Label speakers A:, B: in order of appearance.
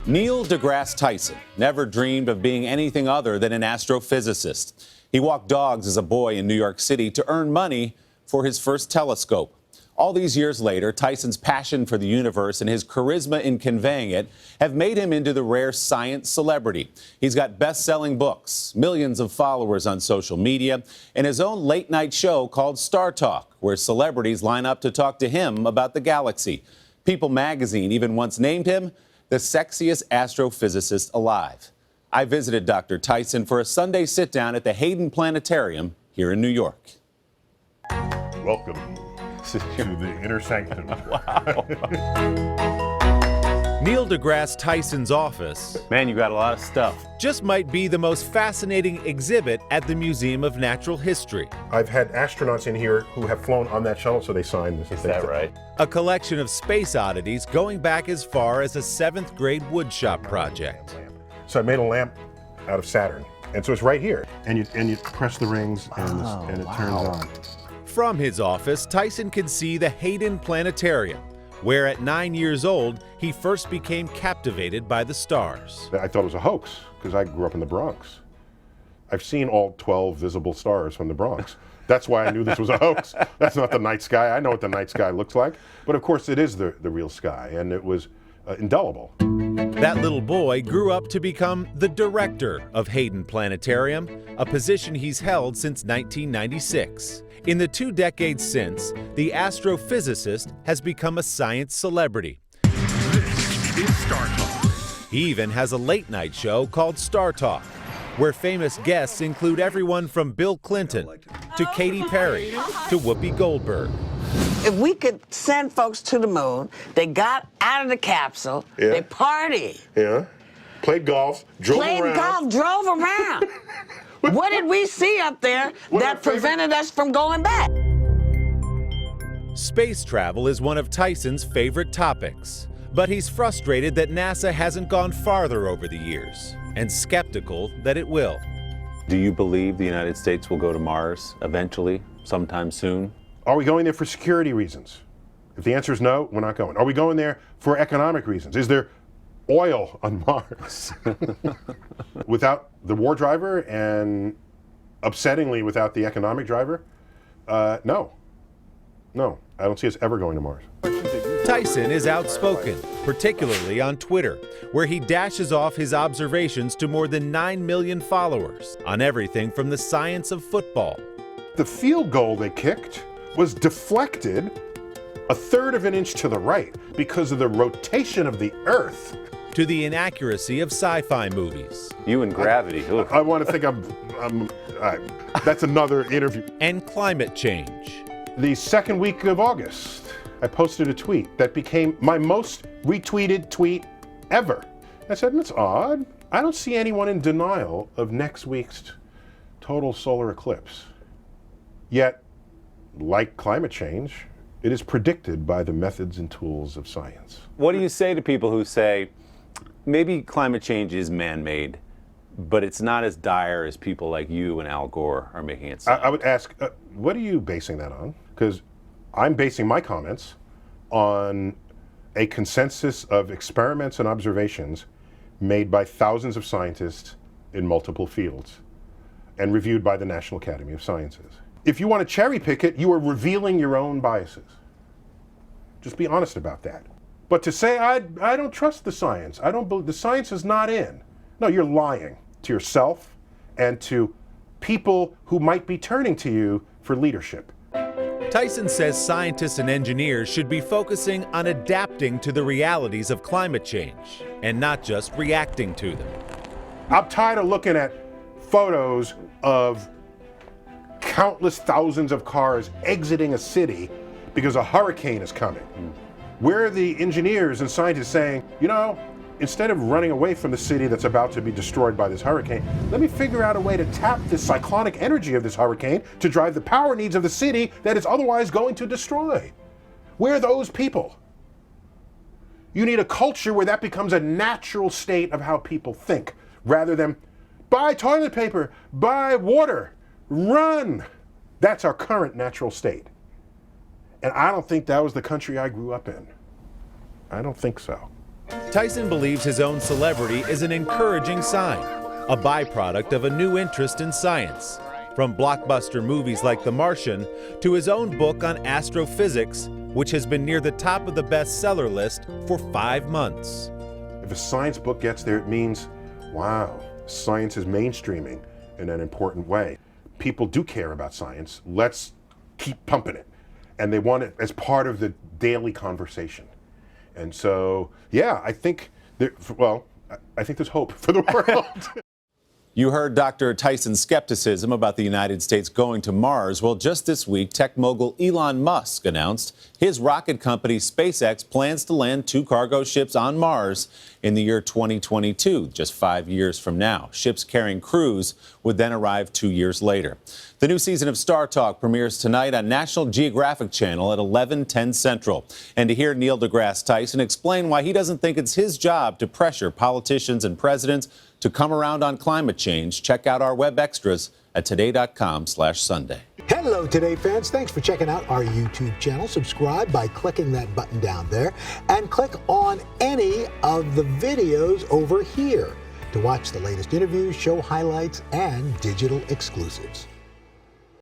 A: Neil Degrasse Tyson never dreamed of being anything other than an astrophysicist. He walked dogs as a boy in New York City to earn money for his first telescope. All these years later, Tyson's passion for the universe and his charisma in conveying it have made him into the rare science celebrity. He's got best-selling books, millions of followers on social media, and his own late-night show called StarTalk, where celebrities line up to talk to him about the galaxy. People magazine even once named him the sexiest astrophysicist alive. I visited Dr. Tyson for a Sunday sit-down at the Hayden Planetarium here in New York.
B: Welcome to the inner sanctum.
A: Wow. Neil Degrasse Tyson's office, man, you got a lot of stuff, just might be the most fascinating exhibit at the Museum of Natural History.
B: I've had astronauts in here who have flown on that shuttle, so they signed this.
A: Is that right? A collection of space oddities going back as far as a 7th grade woodshop project.
B: So I made a lamp out of Saturn, and so it's right here. And you press the rings, and it turns on.
A: From his office, Tyson can see the Hayden Planetarium, where at 9 years old, he first became captivated by the stars.
B: I thought it was a hoax, because I grew up in the Bronx. I've seen all 12 visible stars from the Bronx. That's why I knew this was a hoax. That's not the night sky. I know what the night sky looks like. But of course, it is the real sky, and it was indelible.
A: That little boy grew up to become the director of Hayden Planetarium, a position he's held since 1996. In the 2 decades since, the astrophysicist has become a science celebrity.
C: This is StarTalk.
A: He even has a late-night show called StarTalk, where famous guests include everyone from Bill Clinton to Katy Perry to Whoopi Goldberg.
D: If we could send folks to the moon, they got out of the capsule, they partied.
B: Yeah. Played golf, drove
D: around. What did we see up there that prevented us from going back?
A: Space travel is one of Tyson's favorite topics, but he's frustrated that NASA hasn't gone farther over the years and skeptical that it will. Do you believe the United States will go to Mars eventually, sometime soon?
B: Are we going there for security reasons? If the answer is no, we're not going. Are we going there for economic reasons? Is there oil on Mars? Without the war driver and upsettingly without the economic driver, no. No, I don't see us ever going to Mars.
A: Tyson is outspoken, particularly on Twitter, where he dashes off his observations to more than 9 million followers on everything from the science of football.
B: The field goal they kicked was deflected 1/3 of an inch to the right because of the rotation of the Earth.
A: To the inaccuracy of sci-fi movies. You and Gravity.
B: I want to think that's another interview.
A: And climate change.
B: The second week of August, I posted a tweet that became my most retweeted tweet ever. I said, that's odd. I don't see anyone in denial of next week's total solar eclipse. Yet, like climate change, it is predicted by the methods and tools of science.
A: What do you say to people who say, maybe climate change is man-made, but it's not as dire as people like you and Al Gore are making it sound?
B: I would ask, what are you basing that on? Because I'm basing my comments on a consensus of experiments and observations made by thousands of scientists in multiple fields and reviewed by the National Academy of Sciences. If you want to cherry pick it, you are revealing your own biases. Just be honest about that. But to say, I don't trust the science, I don't believe, the science is not in. No, you're lying to yourself and to people who might be turning to you for leadership.
A: Tyson says scientists and engineers should be focusing on adapting to the realities of climate change and not just reacting to them.
B: I'm tired of looking at photos of countless thousands of cars exiting a city because a hurricane is coming. Where are the engineers and scientists saying, you know, instead of running away from the city that's about to be destroyed by this hurricane, let me figure out a way to tap the cyclonic energy of this hurricane to drive the power needs of the city that it's otherwise going to destroy. Where are those people? You need a culture where that becomes a natural state of how people think, rather than buy toilet paper, buy water, run. That's our current natural state. And I don't think that was the country I grew up in. I don't think so.
A: Tyson believes his own celebrity is an encouraging sign, a byproduct of a new interest in science. From blockbuster movies like The Martian to his own book on astrophysics, which has been near the top of the bestseller list for 5 months.
B: If a science book gets there, it means, wow, science is mainstreaming in an important way. People do care about science. Let's keep pumping it. And they want it as part of the daily conversation. And so, yeah, I think there's hope for the world.
A: You heard Dr. Tyson's skepticism about the United States going to Mars. Well, just this week, tech mogul Elon Musk announced his rocket company SpaceX plans to land 2 cargo ships on Mars in the year 2022, just 5 years from now. Ships carrying crews would then arrive 2 years later. The new season of StarTalk premieres tonight on National Geographic Channel at 11:10 Central. And to hear Neil Degrasse Tyson explain why he doesn't think it's his job to pressure politicians and presidents to come around on climate change, check out our web extras at today.com/Sunday.
E: Hello, Today fans. Thanks for checking out our YouTube channel. Subscribe by clicking that button down there and click on any of the videos over here to watch the latest interviews, show highlights, and digital exclusives.